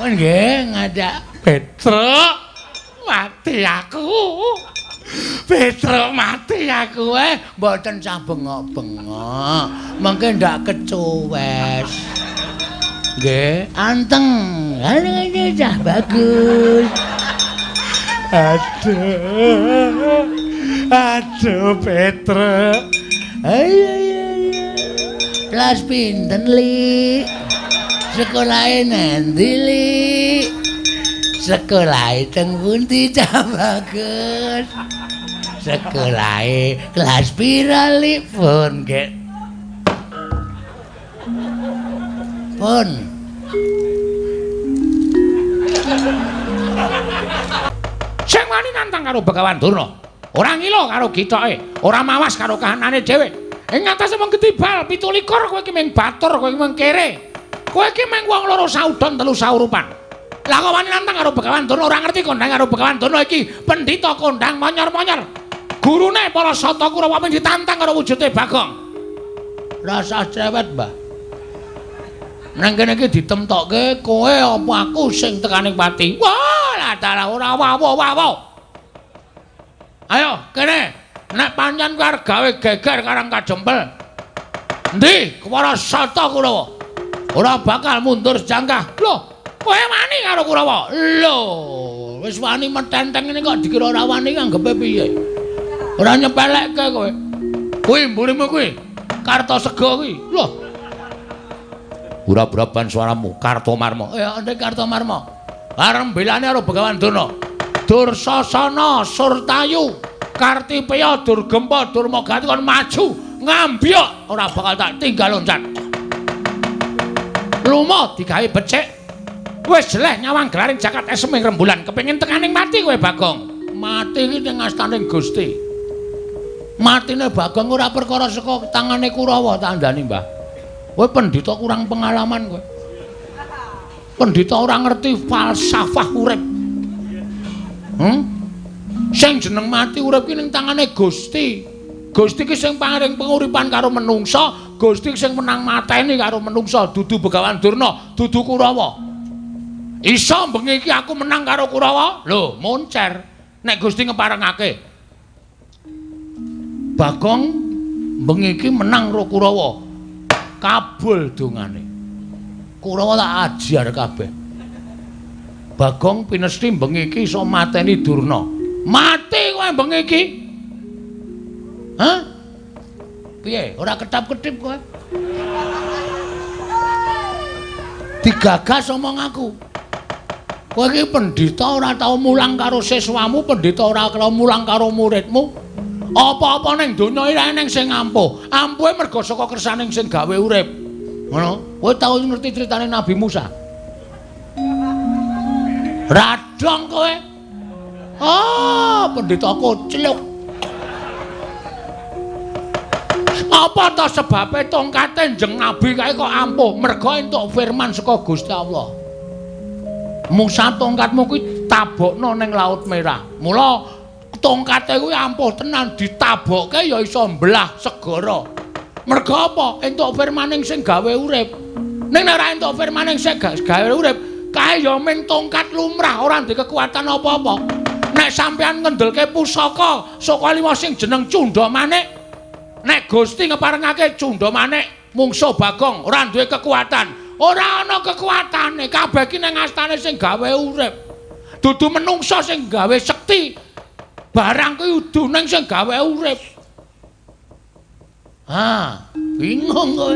Nggih, ngajak Petruk. Mati aku. Petruk mati aku mboten sah bengok-bengok. Mengke ndak kecuwes. Nggih, anteng. Aduh, cah bagus. Aduh Petruk. Ayo. Kelas pinten, Li? Sekolahe nendi, Li? Sekolahe teng pundi, cah bagus? Sekolahe kelas pira, Li? Pun, Gek. Pun. Sing wani nantang karo Begawan Durna, ora ngilo karo gitoke, ora mawas karo kahanane dhewe. Ing ngatasé wong ketibal 17 kowe iki mung batur, kowe iki mung kere. Kowe iki mung wong loro saudon telu saurupan. Lah kok wani nantang karo Begawan Durna ora ngerti kondang karo Begawan Durna iki pendhita kondang monyor-monyor. Gurune para Sata Kurawa mung ditantang karo wujude Bagong. Rasa cerewet, Mbah. Nang kene iki ditemtokke kowe apa aku sing tekaning pati. Wah, lah dalah ora wawo. Ayo, kene. Nek pancen kowe arep gawe geger karang kajempel. Endi para Sata Kurawa? Ora bakal mundur jangkah. Lho, kowe wani karo Kurawa? Lho, wis wani metenteng ngene kok dikira ora wani anggepe piye? Ora nyepelekke kowe. Kuwi mburimu kuwi. Kartosega kuwi. Lho. Ura-uraban suaramu Kartomarma. Ya, ndek Kartomarma. Arep belane karo Begawan Durna. Dursasana Surtayu, Kartipeya, Durgempa, Durmagati kon maju ngambyok ora bakal tak tinggal loncat. Lumo digawe becik. Wis jeleh nyawang gelaring jagat eseming rembulan kepengin tekaning mati kowe Bagong. Mati iki ning astaning Gusti. Matine Bagong ora perkara saka tangane Kurawa tandani, Mbah. Kowe pendhita kurang pengalaman kowe. Pendhita ora ngerti falsafah urip. Sing jeneng mati urip ki ning tangane Gusti. Gusti ki sing paring penguripan karo menungsa, Gusti sing menang mateni karo menungsa, dudu Begawan Durna, dudu Kurawa. Iso bengi iki aku menang karo Kurawa? Lho, moncer. Nek Gusti ngeparengake. Bagong bengi iki menang karo Kurawa. Kabul dongane. Kurawa tak ajar kabeh. Bagong pinesti bengi iki iso mateni Durna. Mati kowe bengi iki. Hah? Piye? Ora ketap-ketip kowe? Digagas omong aku. Kowe iki pendhita ora tau mulang karo siswamu, pendhita ora tau mulang karo muridmu. Apa-apa ning donya iki eneng sing ampuh. Ampuhe merga saka kersaning sing gawe urip. Ngono. Kowe tau ngerti critane Nabi Musa? Radong kowe. Oh, pendhita kocluk. Apa to sebabe tongkate njeng nabi kae kok ampuh? Merga entuk firman saka Gusti Allah. Musa tongkatmu kuwi tabokno ning Laut Merah. Mula tongkate kuwi ampuh tenan ditabokke ya iso mbelah segara. Merga apa? Entuk firmaning sing gawe urip. Ning nek ora entuk firmaning sing gawe urip, kae ya ming tongkat lumrah ora ndek kekuatan apa-apa. Nek sampeyan ngendelke pusaka saka liwa sing jeneng Cunda Manik, nek Gusti ngeparengake Cunda Manik, mungsuh Bagong ora duwe kekuatan. Ora ana kekuatane, kabeh iki ning astane sing gawe urip. Dudu menungsa sing gawe sekti. Barang kuwi udune sing gawe urip. Ah, bingung kowe.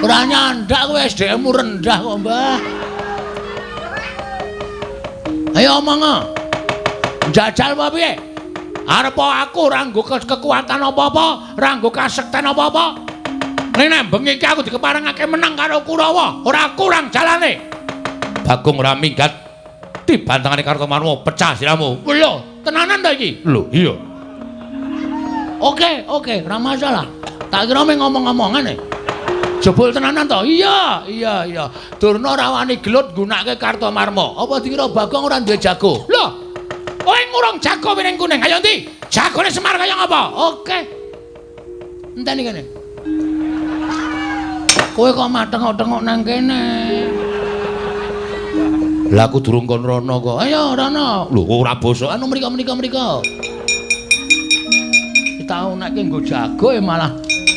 Ora nyandak kowe SDM-mu rendah kok, Mbah. Ayo omong. Njajal apa piye? Arep aku ora nggo kekuatan apa-apa, ora nggo kasekten apa-apa. Nek bengi iki aku dikeparengake menang karo Kurawa, ora kurang jalane. Bagong ora minggat. Dibantengane Kartomarma pecah siramu. Lho, tenanan ta iki? Lho, iya. Oke, ora masalah. Tak kira mung ngomong-ngomongan Jebul tenanan to? Iya. Durna ora wani gelut nggunakake Kartomarma. Apa dikira Bagong ora duwe jago? Lho, kowe ngurung jago piring kuning. Ayo ndi? Jagone Semar kaya ngapa? Oke. Enteni kene. Kowe kok mateng-tengok nang kene. Lah aku durung kon rono kok. Ayo rono. Lho ora basa anu mriko. Tau nek nggo jago malah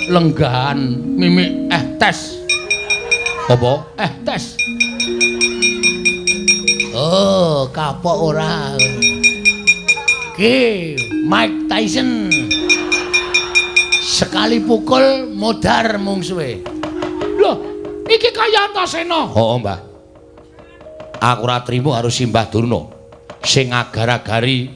lenggahan mimik tes. Apa? Tes. Oh, kapok ora. Ki, Mike Tyson. Sekali pukul modar mungsuhe. Loh, iki kaya Antasena. Oh, Mbah. Aku ora trimo harus Simbah Durna sing agar-agari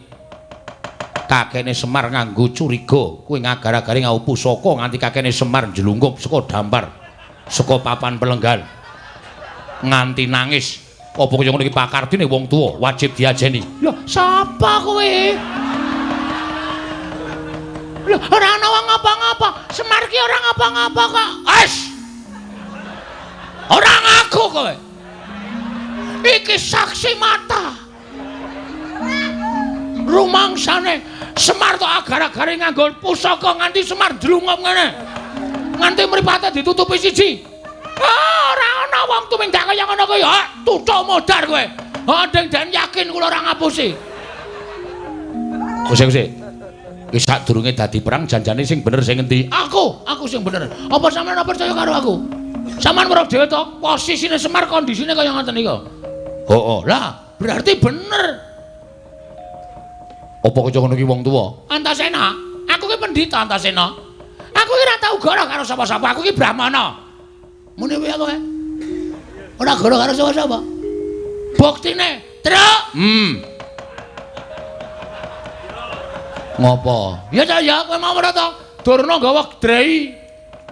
kakene Semar nganggo curiga. Kuwi ngagar-agari ngau pusaka nganti kakene Semar njlungkup saka dampar saka papan pelenggan nganti nangis. Apa kaya ngono iki pakardine wong tuwa wajib diajeni. Lho, sapa kowe? Lho, ora ana wong ngapa-ngapa. Semar ki ora ngapa-ngapa kok. Wes. Ora ngaku kowe. Iki saksi mata. Rumangsane Semar tok agar-agare nganggo pusaka nganti Semar drungup ngene. Nganti mripate ditutupi siji. Ora ana wong tumindak kaya ngono kuwi. Tuthuk modar kowe. Den yakin kula ora ngapusi. Kusik. Ki sadurunge dadi perang janjane sing bener sing endi? Aku sing bener. Apa sampeyan ora percaya karo aku? Sampeyan weruh dhewe to posisine Semar kondisine kaya ngoten iki. Oh, lah berarti bener. Apa kaya ngono ki wong tuwa? Antasena, aku ki pendhita Antasena. Aku ki ora tau goro karo sapa-sapa, aku ki brahmana. Mune wae aku. Ora goro karo sapa-sapa. Buktine, Truk. Ngopo? Ya kowe mau ora to? Durna gawa drei.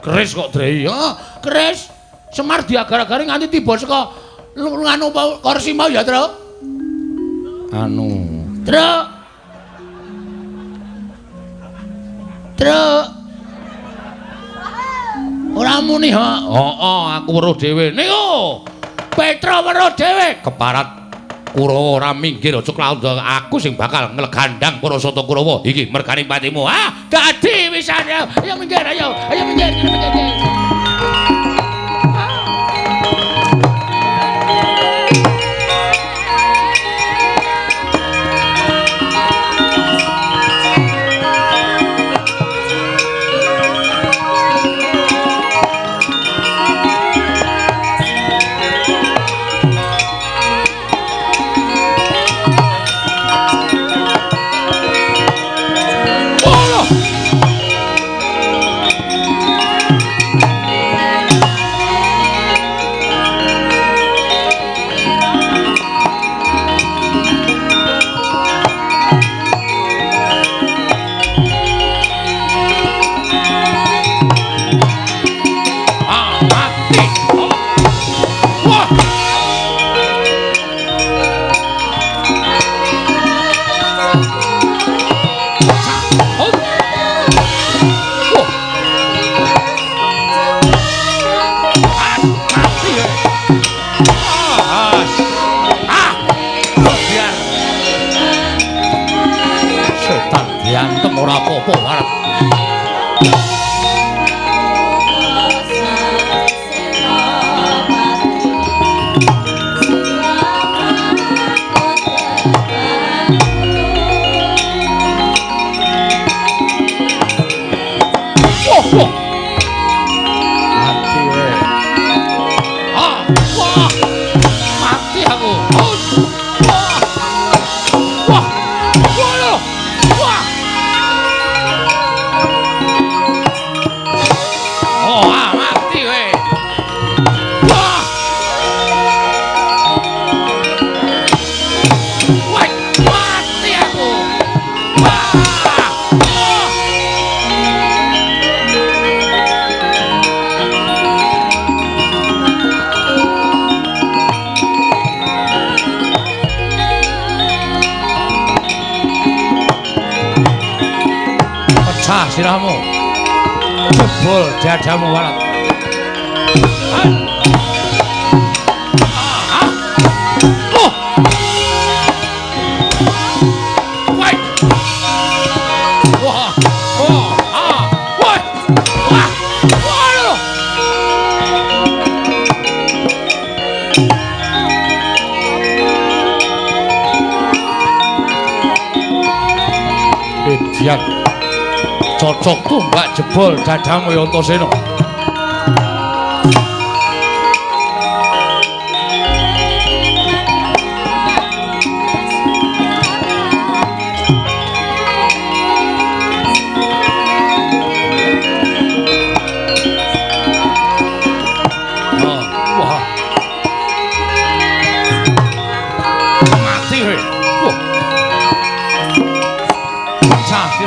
Keris kok drei. Heeh, keris. Semar diagar-agari nganti tiba saka anu kursi mau ya, Truk? Truk. Ora muni, aku weruh dhewe. Niku Petra weruh dhewe. Keparat Kurawa ora minggir aja klaundha aku sing bakal nglegandhang Parasata Kurawa. Iki merganing patimu. Dadi wisan. Ayo minggir, ayo minggir. Ora apa-apa arep. Mati aku. Sirahmu jebol dadamu walat. sajian. Cocok tumbak jebol Dadang Antasena.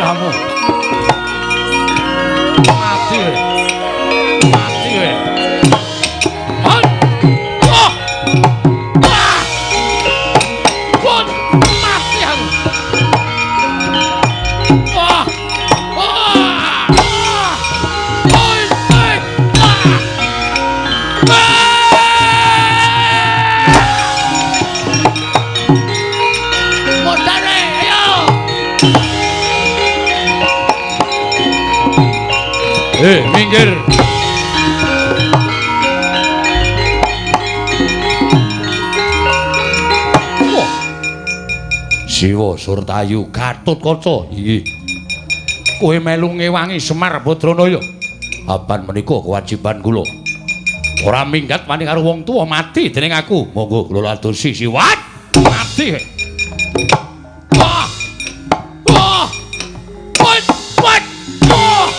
Kamu mati we. Mati we. Hoi. Oh. Ah. Pun mati aku. Wah. Wah. Hoi. Hoi. Modare, ayo. Minggir. Wah. Siwa Surtayu Gatotkaca. Iki. Kowe melu ngewangi Semar Badranaya. Apan menika kewajiban kula. Ora minggat wani karo wong tuwa mati dening aku. Monggo kula adosi siwat. Mati. Wah. Wah. Wat. Wat. Wah.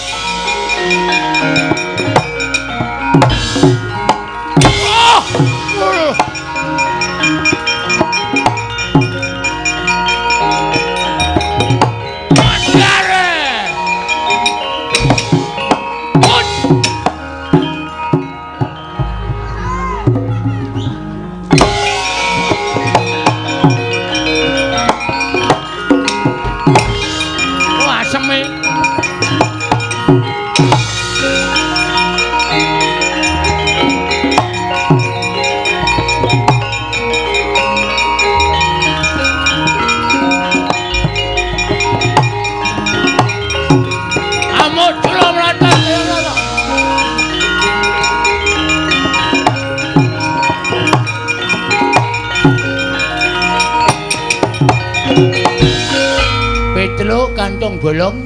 Kantong bolong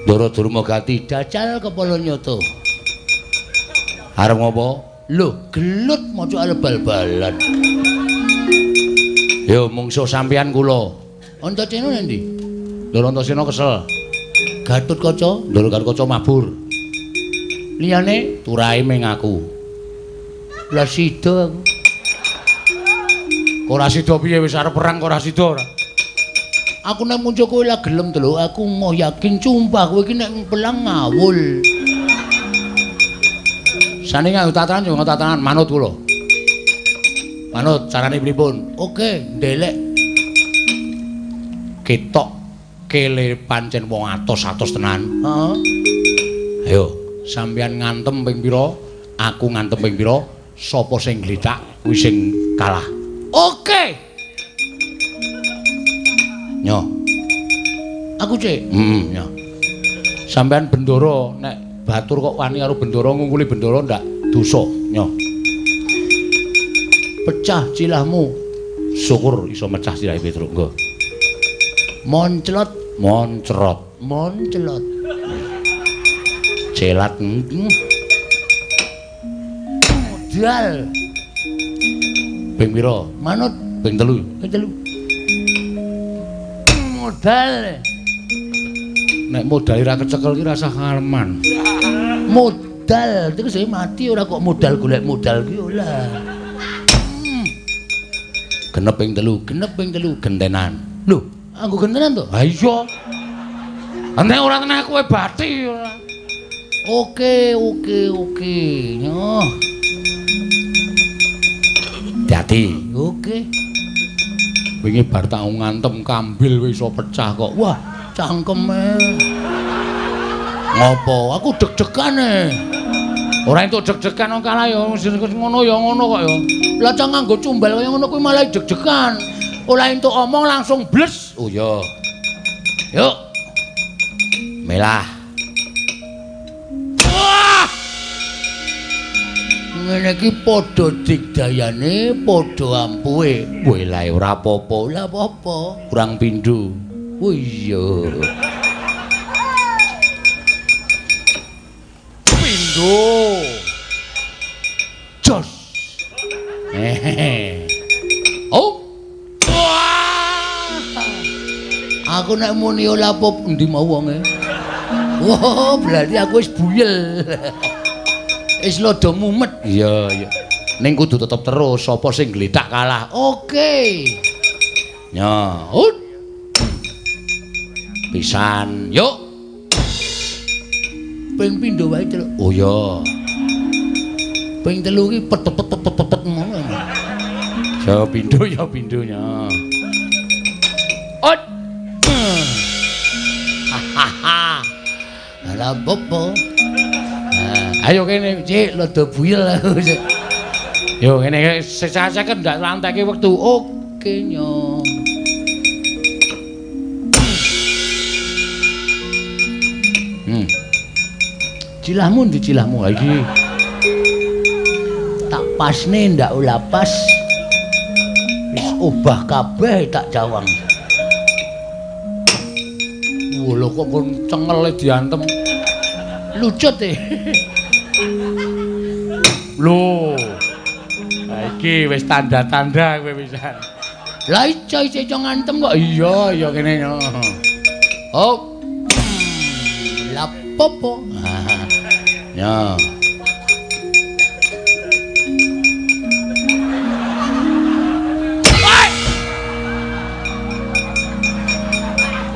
Ndara Durmagati dacal kepala nyoto. Arep ngopo? Lho, gelut maca arep bal-balan. Yo mungsuh sampeyan kula. Antasena endi? Ndara Antasena kesel. Gatotkaca, Ndara Gatotkaca mabur. Liyane turahe ming aku. Lah sida aku. Ora sida piye wis arep perang kok ora sida ora. Aku nek muncul kowe lah gelem to lho, aku mau yakin sumpah kowe iki nek pelang ngawul. Sane nganggo tatanan yo tatanan manut kula. Manut carane pripun? Oke, ndelek. Ketok kele pancen wong atos-atos tenan. Heeh. Ayo, sampeyan ngantem ping pira? Aku ngantem ping pira? Sapa sing glithak kuwi sing kalah. Oke. Nyo. Aku cek. Nyo. Sampeyan bendoro nek batur kok wani karo bendoro ngungkuli bendoro ndak dosa, Nyo. Pecah cilahmu. Syukur iso mecah cilahe Petruk, nggo. Monclot, moncrot, monclot. Celat. Modal. Ping pira? Manut ping 3. Ping 3. Modal. Nek modal ora kecekel ki rasa kalman. Modal terus mati ora kok modal golek modal ki ora. Genep ping 3 gentenan. Lho, aku gentenan to? Ha iya. Nek ora tenan kowe bati ora. Oke. Nyo. Hati-hati. Oke. Wingi bar tak ngantem kambil wis iso pecah kok. Wah, cangkeme. Ngopo? Aku deg-degan Ora entuk deg-degan kok kalah ya ngono kok ya. Lah cang nganggo cumbal kaya ngono kuwi malah deg-degan. Ora entuk omong langsung bles. Oh ya. Yuk. Melah. Wah! Ngene iki padha digdayane, padha ampuhe. Kowe lae ora apa-apa, kurang pindho. Oh iya. Waduh. Jos. Oh. Wah. Aku nek muni ora apa endi mau wonge. Wah, berarti aku wis buyel. Wis lodo mumet. Iya, iya. Ning kudu tetep terus sapa sing gledak kalah. Oke. Ya, pisan. Yuk. Ping pindho wae, Cuk. Oh ya. Ping telu ki pet ngono. Ya pindhonya. Ot. Hahaha. Ala popo. Ayo kene, Cik, lodo buyel aku. Yo ngene sesake ndak lanteke wektu. Oke nyo. Cilahmu ndi cilahmu iki? Tak pasne ndak ula pas. Wis obah kabeh tak jawang. Lho kok kon cengele diantem. Lucut e. Lho. Iki wis tanda-tanda kowe pisan. Lah ijo ngantem kok iya kene yo. Oh. La popo. Ya.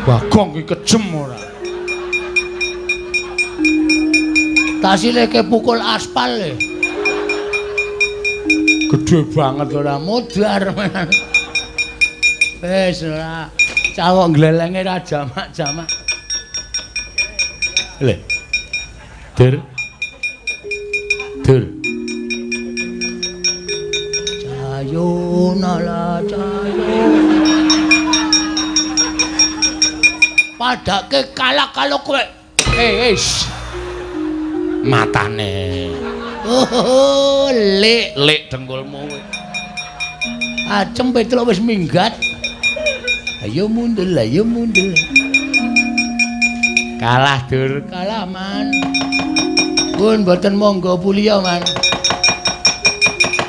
Bagong iki kejem ora. Tasile kepukul aspal e. Gede banget ora modar. Wis ora cawok glelenge ra jamak-jamak. Le. Dur. Cayo nala cayo. Padake kalah kalau kowe. Wis. Matane. Oh, lek dengkulmu kowe. Acem Petruk wis minggat. Ayo mundur. Kalah dur, kalah man. Pun mboten monggo puliya man.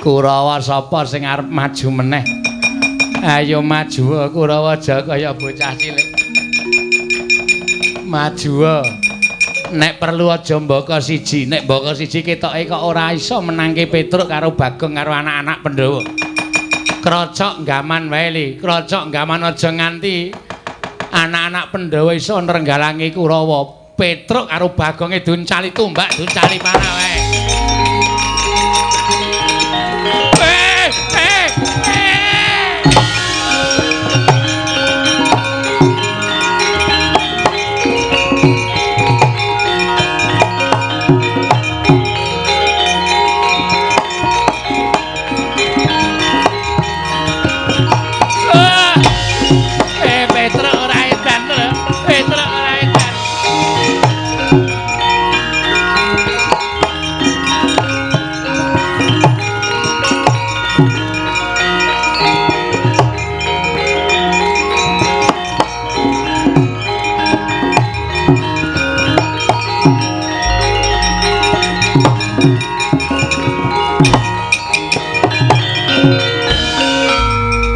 Kurawa sapa sing arep maju meneh? Ayo maju Kurawa aja kaya bocah cilik. Maju. Nek perlu aja mbaka siji, nek mbaka siji ketoke kok ora iso menangke Petruk karo Bagong karo anak-anak Pandhawa. Krocok gaman wae li, krocok gaman aja nganti anak-anak Pandhawa iso nrenggalangi Kurawa. Petruk karo Bagonge duncali tumbak, duncali panah wae.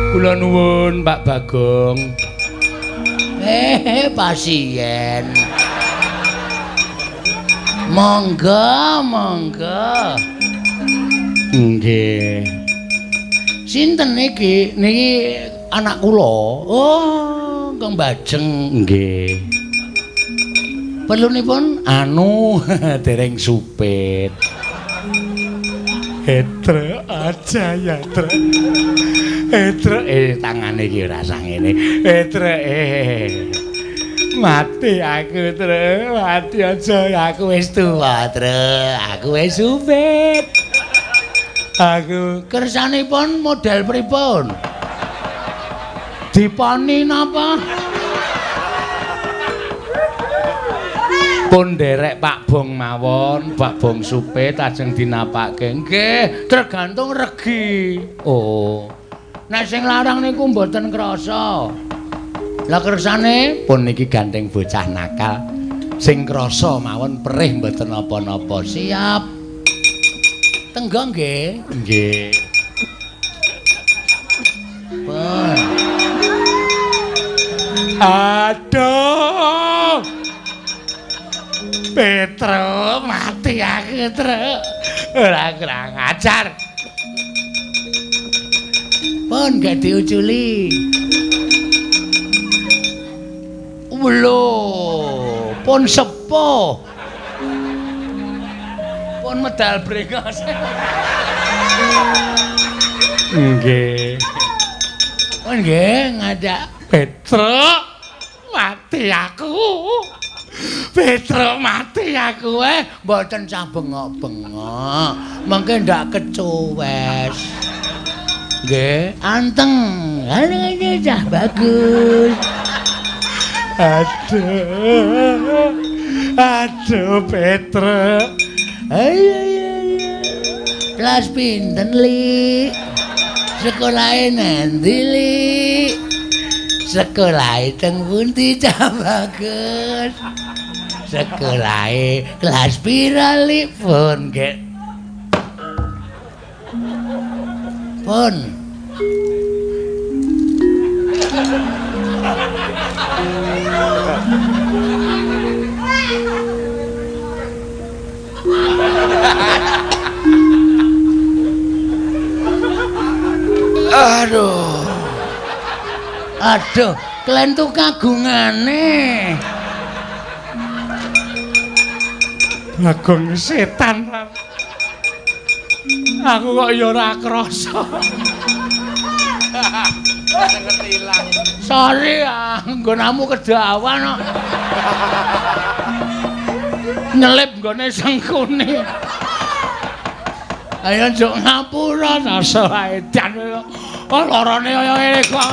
Kula nuwun Pak Bagong. Pasien. Monggo. Nggih. Sinten niki? Niki anak kula. Oh, Kang Bajeng. Nggih. Perlunipun anu dereng supit. Etre aja ya, Tre. Etre tangane iki ora sang ngene. Etre mati aku, Tre. Mati aja aku wis tuwa, Tre. Aku wis supit. Aku kersanipun model pripun? Diponi napa? Pun nderek Pak Bong mawon, Pak Bong supit ajeng dinapake. Nggih, tergantung regi. Oh. Nek sing larang niku mboten krasa. Lah kersane pun niki gandeng bocah nakal. Sing krasa mawon perih mboten napa-napa. Siap. Tenggo nggih. Nggih. Pun. Aduh. Petro mati aku, Tru. Ora kurang ajar. Pun gak diuculi. Lho, pun sepuh. Pun medal brengos. Nggih. Pun nggih ngajak Petro mati aku. Petro mati aku mboten cah bengok-bengok. Mengke ndak kecuwes. Nggih, anteng. Ana cah bagus. Aduh Petro. Ayo. Kelas pinten Li? Sekolahe nendi Li? Sekolahe teng pundi cah bagus? Sekolahe kelas pira Li? Pun nggih. Pun. Aduh, kalian tuh kagungane. Agung setan. Aku kok ya ora krasa. Sorry nggonamu kedawan kok. Nyelip nggone sengkune. Ayo njuk ngapura rasa edan kok. Oh lorone kaya ngene kok.